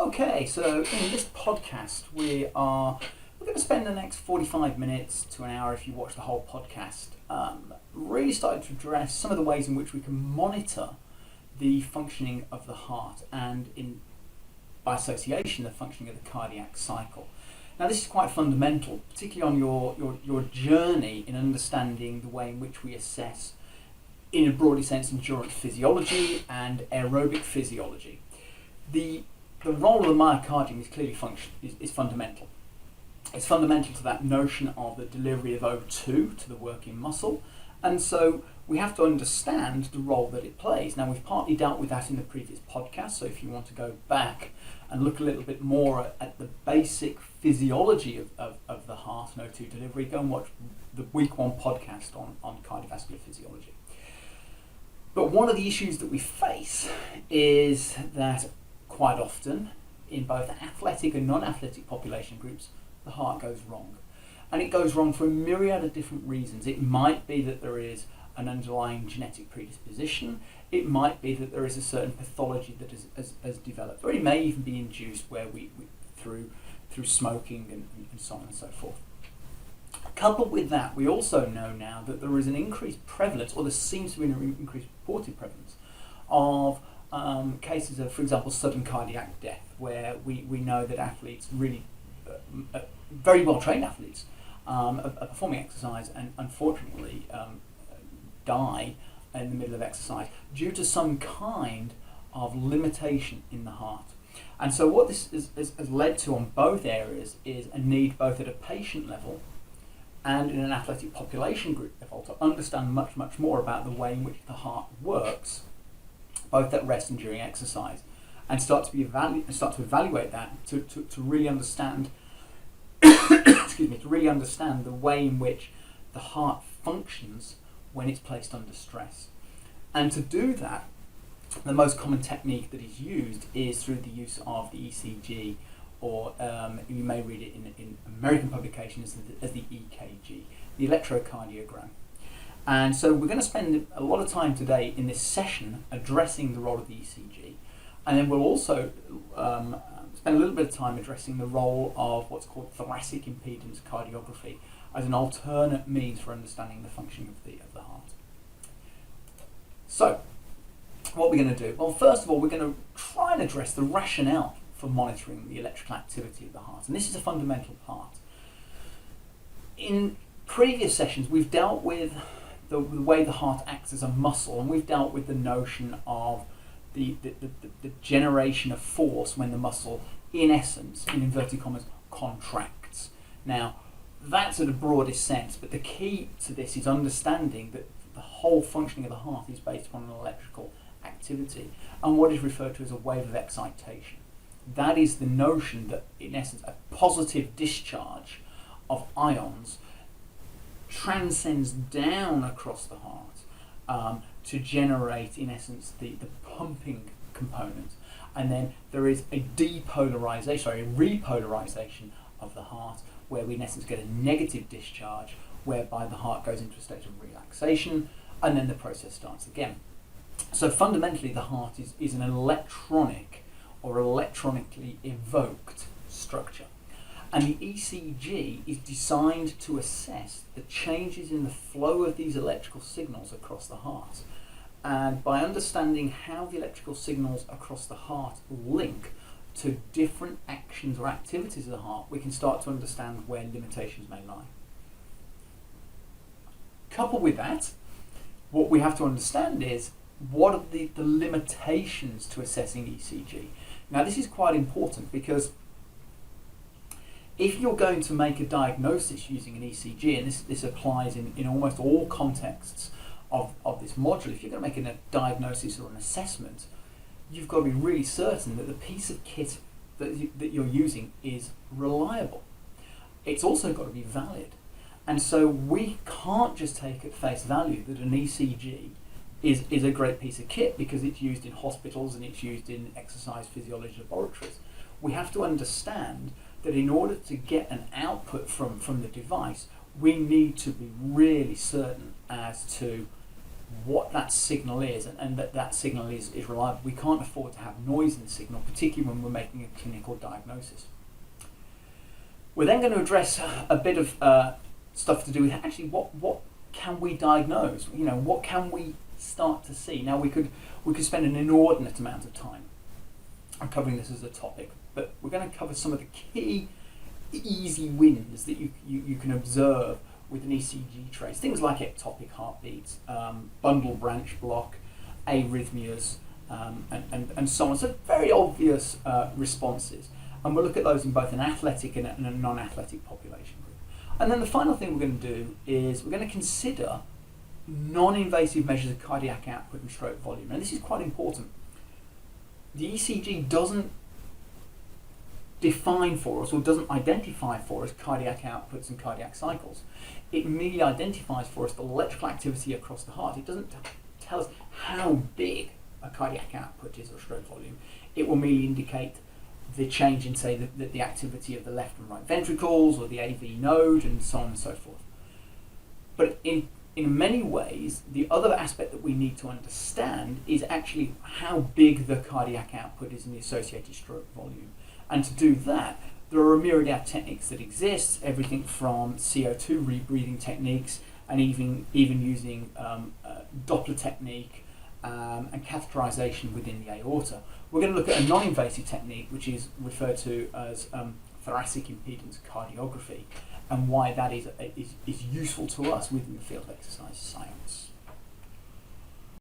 Okay, so in this podcast we're going to spend the next 45 minutes to an hour if you watch the whole podcast, really starting to address some of the ways in which we can monitor the functioning of the heart and by association the functioning of the cardiac cycle. Now this is quite fundamental, particularly on your journey in understanding the way in which we assess, in a broader sense, endurance physiology and aerobic physiology. The role of the myocardium is clearly is fundamental. It's fundamental to that notion of the delivery of O2 to the working muscle, and so we have to understand the role that it plays. Now we've partly dealt with that in the previous podcast, so if you want to go back and look a little bit more at the basic physiology of the heart and O2 delivery, go and watch the week 1 podcast on cardiovascular physiology. But one of the issues that we face is that quite often, in both athletic and non-athletic population groups, the heart goes wrong. And it goes wrong for a myriad of different reasons. It might be that there is an underlying genetic predisposition. It might be that there is a certain pathology that has developed. Or it may even be induced where we through smoking and so on and so forth. Coupled with that, we also know now that there is an increased prevalence, or there seems to be an increased reported prevalence, of cases of, for example, sudden cardiac death, where we know that athletes, really very well trained athletes, are performing exercise and unfortunately die in the middle of exercise due to some kind of limitation in the heart. And so what this has led to on both areas is a need both at a patient level and in an athletic population group level to understand much more about the way in which the heart works, both at rest and during exercise, and start to evaluate that to really understand to really understand the way in which the heart functions when it's placed under stress. And to do that, the most common technique that is used is through the use of the ECG, or you may read it in American publications as the EKG, the electrocardiogram. And so we're going to spend a lot of time today in this session addressing the role of the ECG, and then we'll also spend a little bit of time addressing the role of what's called thoracic impedance cardiography as an alternate means for understanding the function of the heart. So, what we're going to do? Well, first of all, we're going to try and address the rationale for monitoring the electrical activity of the heart, and this is a fundamental part. In previous sessions, we've dealt with the way the heart acts as a muscle, and we've dealt with the notion of the generation of force when the muscle, in essence, in inverted commas, contracts. Now, that's at a broadest sense, but the key to this is understanding that the whole functioning of the heart is based on an electrical activity and what is referred to as a wave of excitation. That is the notion that, in essence, a positive discharge of ions transcends down across the heart to generate, in essence, the pumping component. And then there is a repolarization of the heart, where we in essence get a negative discharge, whereby the heart goes into a state of relaxation, and then the process starts again. So fundamentally, the heart is an electronic or electronically evoked structure. And the ECG is designed to assess the changes in the flow of these electrical signals across the heart. And by understanding how the electrical signals across the heart link to different actions or activities of the heart, we can start to understand where limitations may lie. Coupled with that, what we have to understand is what are the limitations to assessing ECG. Now this is quite important, because if you're going to make a diagnosis using an ECG, and this applies in almost all contexts of this module, if you're going to make a diagnosis or an assessment, you've got to be really certain that the piece of kit that you're using is reliable. It's also got to be valid. And so we can't just take at face value that an ECG is a great piece of kit because it's used in hospitals and it's used in exercise physiology laboratories. We have to understand that in order to get an output from the device, we need to be really certain as to what that signal is, and that signal is reliable. We can't afford to have noise in the signal, particularly when we're making a clinical diagnosis. We're then going to address a bit of stuff to do with actually what can we diagnose? What can we start to see? Now we could spend an inordinate amount of time on covering this as a topic, but we're going to cover some of the key easy wins that you can observe with an ECG trace. Things like ectopic heartbeats, bundle branch block, arrhythmias, and so on. So very obvious responses. And we'll look at those in both an athletic and a non-athletic population group. And then the final thing we're going to do is we're going to consider non-invasive measures of cardiac output and stroke volume. And this is quite important. The ECG doesn't define for us or doesn't identify for us cardiac outputs and cardiac cycles. It merely identifies for us the electrical activity across the heart. It doesn't tell us how big a cardiac output is or stroke volume. It will merely indicate the change in, say, the activity of the left and right ventricles or the AV node and so on and so forth. But in many ways, the other aspect that we need to understand is actually how big the cardiac output is in the associated stroke volume. And to do that, there are a myriad of techniques that exist, everything from CO2 rebreathing techniques and even using Doppler technique and catheterization within the aorta. We're going to look at a non-invasive technique, which is referred to as thoracic impedance cardiography, and why that is useful to us within the field of exercise science.